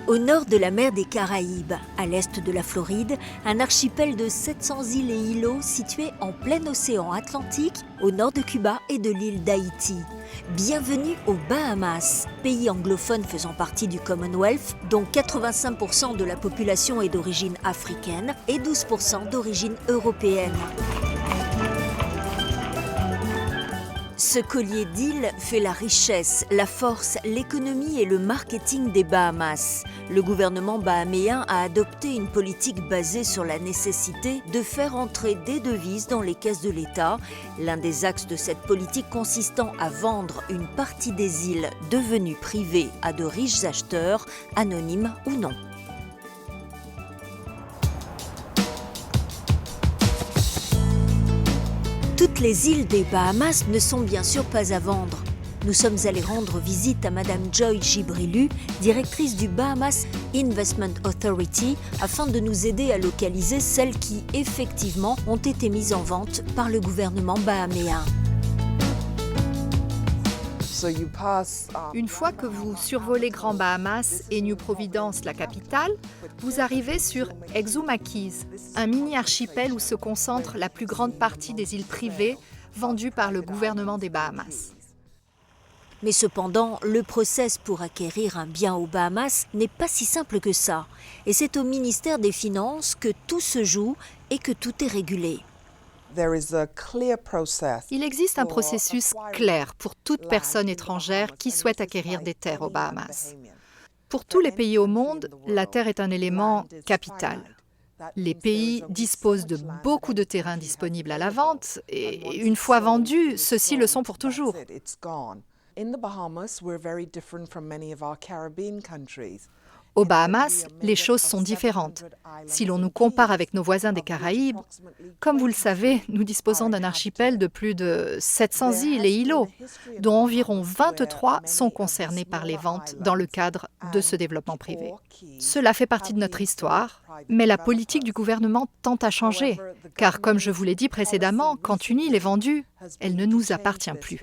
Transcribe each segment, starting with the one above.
Au nord de la mer des Caraïbes, à l'est de la Floride, un archipel de 700 îles et îlots situé en plein océan Atlantique, au nord de Cuba et de l'île d'Haïti. Bienvenue aux Bahamas, pays anglophone faisant partie du Commonwealth, dont 85% de la population est d'origine africaine et 12% d'origine européenne. Ce collier d'îles fait la richesse, la force, l'économie et le marketing des Bahamas. Le gouvernement bahaméen a adopté une politique basée sur la nécessité de faire entrer des devises dans les caisses de l'État, l'un des axes de cette politique consistant à vendre une partie des îles devenues privées à de riches acheteurs, anonymes ou non. Toutes les îles des Bahamas ne sont bien sûr pas à vendre. Nous sommes allés rendre visite à Madame Joy Gibrilu, directrice du Bahamas Investment Authority, afin de nous aider à localiser celles qui, effectivement, ont été mises en vente par le gouvernement bahaméen. Une fois que vous survolez Grand Bahamas et New Providence, la capitale, vous arrivez sur Exuma Keys, un mini-archipel où se concentre la plus grande partie des îles privées vendues par le gouvernement des Bahamas. Mais cependant, le process pour acquérir un bien aux Bahamas n'est pas si simple que ça. Et c'est au ministère des Finances que tout se joue et que tout est régulé. Il existe un processus clair pour toute personne étrangère qui souhaite acquérir des terres aux Bahamas. Pour tous les pays au monde, la terre est un élément capital. Les pays disposent de beaucoup de terrains disponibles à la vente et une fois vendus, ceux-ci le sont pour toujours. Aux Bahamas, les choses sont différentes. Si l'on nous compare avec nos voisins des Caraïbes, comme vous le savez, nous disposons d'un archipel de plus de 700 îles et îlots, dont environ 23 sont concernés par les ventes dans le cadre de ce développement privé. Cela fait partie de notre histoire, mais la politique du gouvernement tend à changer, car comme je vous l'ai dit précédemment, quand une île est vendue, elle ne nous appartient plus.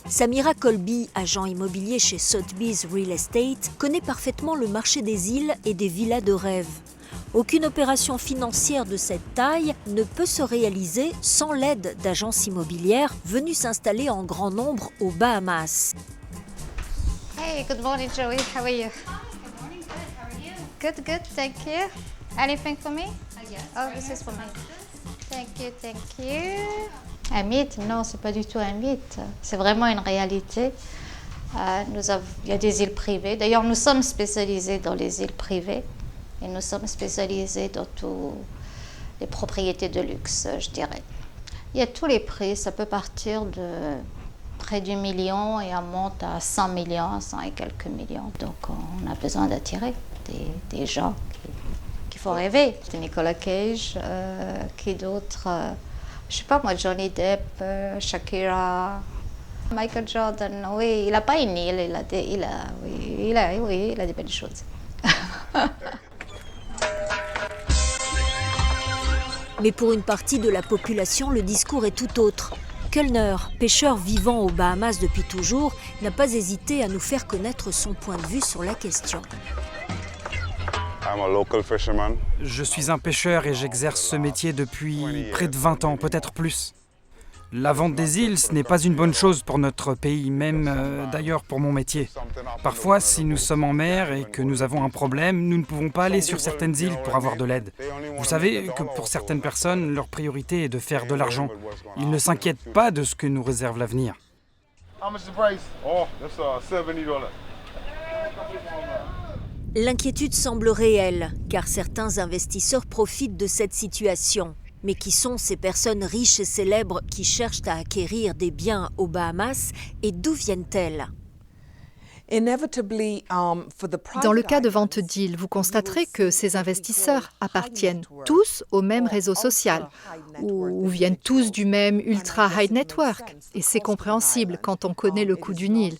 Samira Colby, agent immobilier chez Sotheby's Real Estate, connaît parfaitement le marché des îles et des villas de rêve. Aucune opération financière de cette taille ne peut se réaliser sans l'aide d'agences immobilières venues s'installer en grand nombre aux Bahamas. Hey, good morning, Joey. How are you? Good morning, good. How are you? Good, good. Thank you. Anything for me? Yes. Oh, this is for me. Thank you, thank you. Un mythe? Non, c'est pas du tout un mythe. C'est vraiment une réalité. Il y a des îles privées. D'ailleurs, nous sommes spécialisés dans les îles privées et nous sommes spécialisés dans toutes les propriétés de luxe, je dirais. Il y a tous les prix. Ça peut partir de près du million et on monte à 100 millions, 100 et quelques millions. Donc, on a besoin d'attirer des gens qui font rêver. C'est Nicolas Cage, qui d'autre? Je sais pas moi, Johnny Depp, Shakira, Michael Jordan. Oui, il n'a pas une île, il a des belles choses. Mais pour une partie de la population, le discours est tout autre. Kellner, pêcheur vivant aux Bahamas depuis toujours, n'a pas hésité à nous faire connaître son point de vue sur la question. Je suis un pêcheur et j'exerce ce métier depuis près de 20 ans, peut-être plus. La vente des îles, ce n'est pas une bonne chose pour notre pays, même d'ailleurs pour mon métier. Parfois, si nous sommes en mer et que nous avons un problème, nous ne pouvons pas aller sur certaines îles pour avoir de l'aide. Vous savez que pour certaines personnes, leur priorité est de faire de l'argent. Ils ne s'inquiètent pas de ce que nous réserve l'avenir. L'inquiétude semble réelle, car certains investisseurs profitent de cette situation. Mais qui sont ces personnes riches et célèbres qui cherchent à acquérir des biens aux Bahamas et d'où viennent-elles ? Dans le cas de vente d'îles, vous constaterez que ces investisseurs appartiennent tous au même réseau social ou viennent tous du même ultra high network. Et c'est compréhensible quand on connaît le coût d'une île.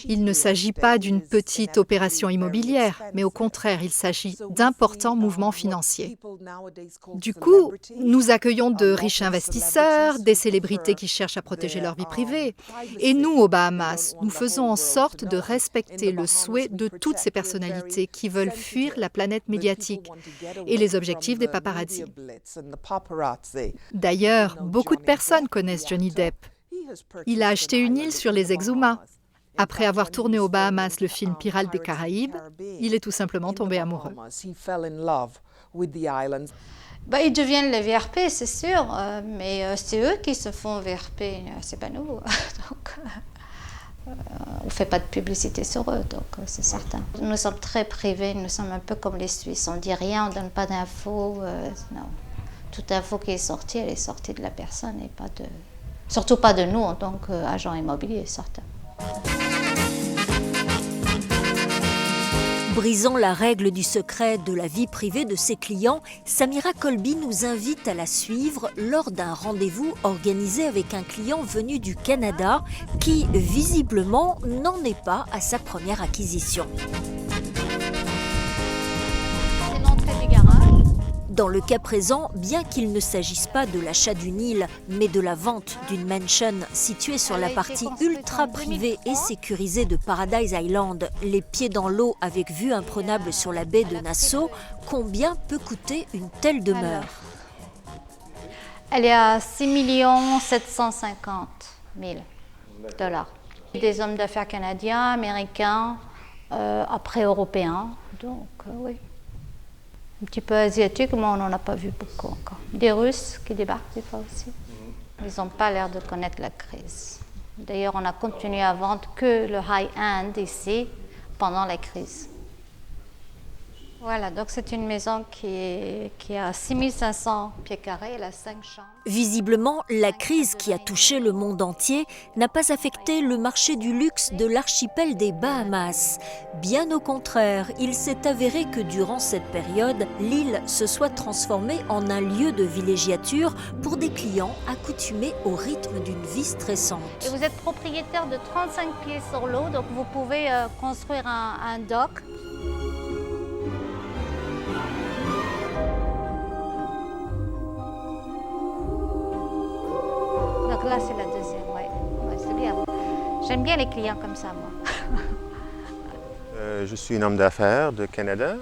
Il ne s'agit pas d'une petite opération immobilière, mais au contraire, il s'agit d'importants mouvements financiers. Du coup, nous accueillons de riches investisseurs, des célébrités qui cherchent à protéger leur vie privée. Et nous, aux Bahamas, nous faisons en sorte de respecter le souhait de toutes ces personnalités qui veulent fuir la planète médiatique et les objectifs des paparazzi. D'ailleurs, beaucoup de personnes connaissent Johnny Depp. Il a acheté une île sur les Exuma. Après avoir tourné aux Bahamas le film Pirates des Caraïbes, il est tout simplement tombé amoureux. Ben, ils deviennent les VRP, c'est sûr, mais c'est eux qui se font VRP, c'est pas nous. Donc, on ne fait pas de publicité sur eux, donc c'est certain. Nous sommes très privés, nous sommes un peu comme les Suisses. On ne dit rien, on ne donne pas d'infos. Non. Toute info qui est sortie, elle est sortie de la personne et pas de... Surtout pas de nous en tant qu'agents immobiliers, certains. Brisant la règle du secret de la vie privée de ses clients, Samira Colby nous invite à la suivre lors d'un rendez-vous organisé avec un client venu du Canada qui, visiblement, n'en est pas à sa première acquisition. C'est l'entrée du garage. Dans le cas présent, bien qu'il ne s'agisse pas de l'achat d'une île, mais de la vente d'une mansion située sur la partie ultra privée et sécurisée de Paradise Island, les pieds dans l'eau avec vue imprenable sur la baie de Nassau, combien peut coûter une telle demeure? Elle est à 6 750 000 $. Des hommes d'affaires canadiens, américains, après européens, donc oui. Un petit peu asiatique, mais on n'en a pas vu beaucoup encore. Des Russes qui débarquent des fois aussi. Ils n'ont pas l'air de connaître la crise. D'ailleurs, on a continué à vendre que le high-end ici pendant la crise. Voilà, donc c'est une maison qui est à 6500 pieds carrés, elle a 5 chambres. Visiblement, la crise qui a touché le monde entier n'a pas affecté le marché du luxe de l'archipel des Bahamas. Bien au contraire, il s'est avéré que durant cette période, l'île se soit transformée en un lieu de villégiature pour des clients accoutumés au rythme d'une vie stressante. Et vous êtes propriétaire de 35 pieds sur l'eau, donc vous pouvez construire un dock. Donc là, c'est la deuxième, oui. Ouais, c'est bien. J'aime bien les clients comme ça, moi. Je suis un homme d'affaires de Canada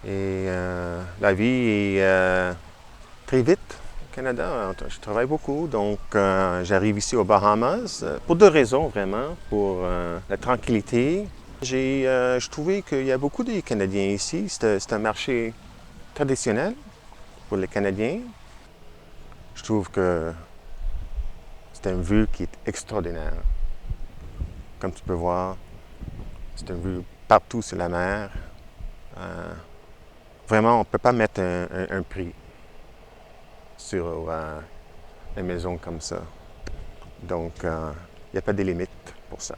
et la vie est très vite au Canada. Je travaille beaucoup, donc j'arrive ici aux Bahamas pour deux raisons vraiment. Pour la tranquillité. Je trouvais qu'il y a beaucoup de Canadiens ici. C'est un marché traditionnel pour les Canadiens. Je trouve que c'est une vue qui est extraordinaire. Comme tu peux voir, c'est une vue partout sur la mer. Vraiment, on ne peut pas mettre un prix sur une maison comme ça. Donc, il n'y a pas de limite pour ça.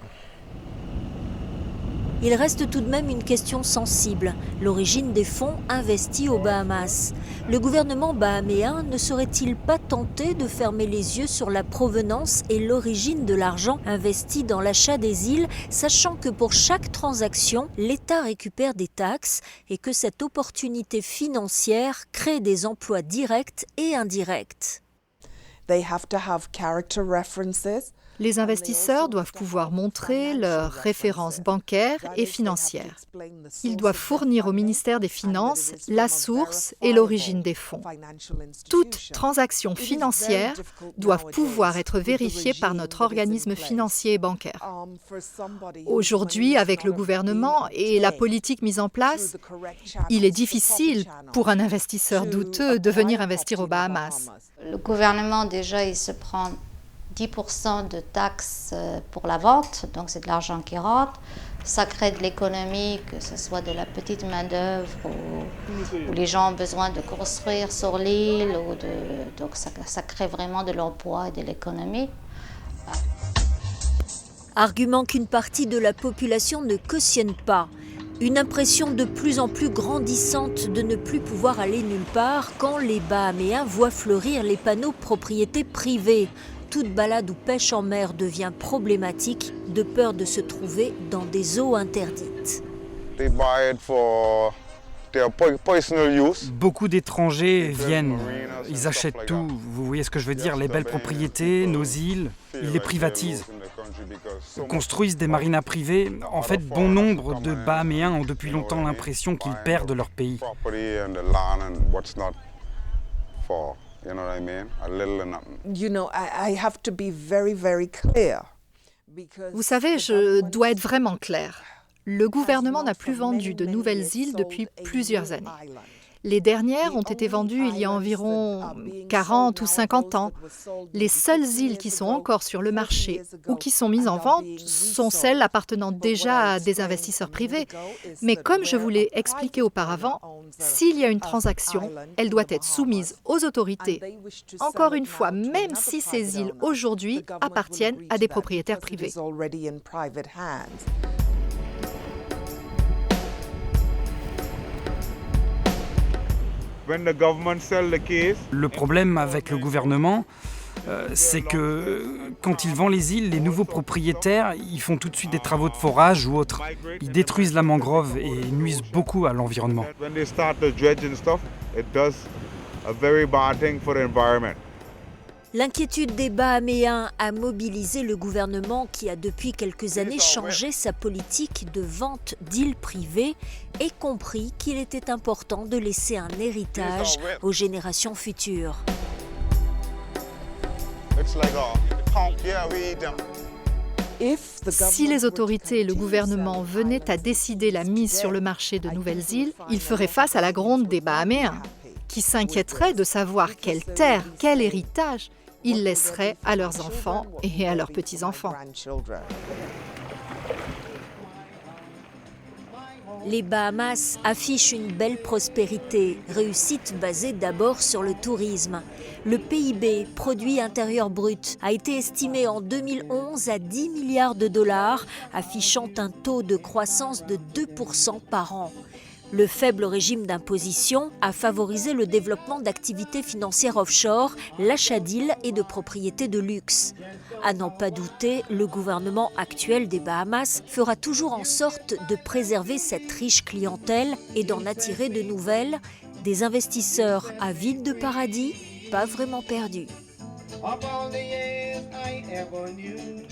Il reste tout de même une question sensible, l'origine des fonds investis aux Bahamas. Le gouvernement bahaméen ne serait-il pas tenté de fermer les yeux sur la provenance et l'origine de l'argent investi dans l'achat des îles, sachant que pour chaque transaction, l'État récupère des taxes et que cette opportunité financière crée des emplois directs et indirects? They have to have character references. Les investisseurs doivent pouvoir montrer leurs références bancaires et financières. Ils doivent fournir au ministère des Finances la source et l'origine des fonds. Toutes transactions financières doivent pouvoir être vérifiées par notre organisme financier et bancaire. Aujourd'hui, avec le gouvernement et la politique mise en place, il est difficile pour un investisseur douteux de venir investir aux Bahamas. Le gouvernement, déjà, il se prend 10% de taxes pour la vente, donc c'est de l'argent qui rentre. Ça crée de l'économie, que ce soit de la petite main-d'œuvre où les gens ont besoin de construire sur l'île. Donc ça crée vraiment de l'emploi et de l'économie. Argument qu'une partie de la population ne cautionne pas. Une impression de plus en plus grandissante de ne plus pouvoir aller nulle part quand les Bahaméens voient fleurir les panneaux propriété privée. toute balade ou pêche en mer devient problématique de peur de se trouver dans des eaux interdites. They buy it for their personal use. Beaucoup d'étrangers viennent, ils achètent tout, vous voyez ce que je veux dire, les belles propriétés, nos îles, ils les privatisent. Construisent des marinas privées. En fait, bon nombre de Bahaméens ont depuis longtemps l'impression qu'ils perdent leur pays. Property and the land and what's not for. You know what I mean? A little and nothing. You know, I have to be very, very clear. Vous savez, je dois être vraiment claire. Le gouvernement n'a plus vendu de nouvelles îles depuis plusieurs années. Les dernières ont été vendues il y a environ 40 ou 50 ans. Les seules îles qui sont encore sur le marché ou qui sont mises en vente sont celles appartenant déjà à des investisseurs privés. Mais comme je vous l'ai expliqué auparavant, s'il y a une transaction, elle doit être soumise aux autorités. Encore une fois, même si ces îles aujourd'hui appartiennent à des propriétaires privés. Le problème avec le gouvernement, c'est que quand il vend les îles, les nouveaux propriétaires, ils font tout de suite des travaux de forage ou autres. Ils détruisent la mangrove et nuisent beaucoup à l'environnement. L'inquiétude des Bahaméens a mobilisé le gouvernement qui a depuis quelques années changé sa politique de vente d'îles privées et compris qu'il était important de laisser un héritage aux générations futures. Si les autorités et le gouvernement venaient à décider la mise sur le marché de nouvelles îles, ils feraient face à la gronde des Bahaméens, qui s'inquiéteraient de savoir quelle terre, quel héritage ils laisseraient à leurs enfants et à leurs petits-enfants. Les Bahamas affichent une belle prospérité, réussite basée d'abord sur le tourisme. Le PIB, produit intérieur brut, a été estimé en 2011 à 10 milliards de dollars, affichant un taux de croissance de 2% par an. Le faible régime d'imposition a favorisé le développement d'activités financières offshore, l'achat d'îles et de propriétés de luxe. À n'en pas douter, le gouvernement actuel des Bahamas fera toujours en sorte de préserver cette riche clientèle et d'en attirer de nouvelles, des investisseurs avides de paradis, pas vraiment perdus. Of all the years I ever knew,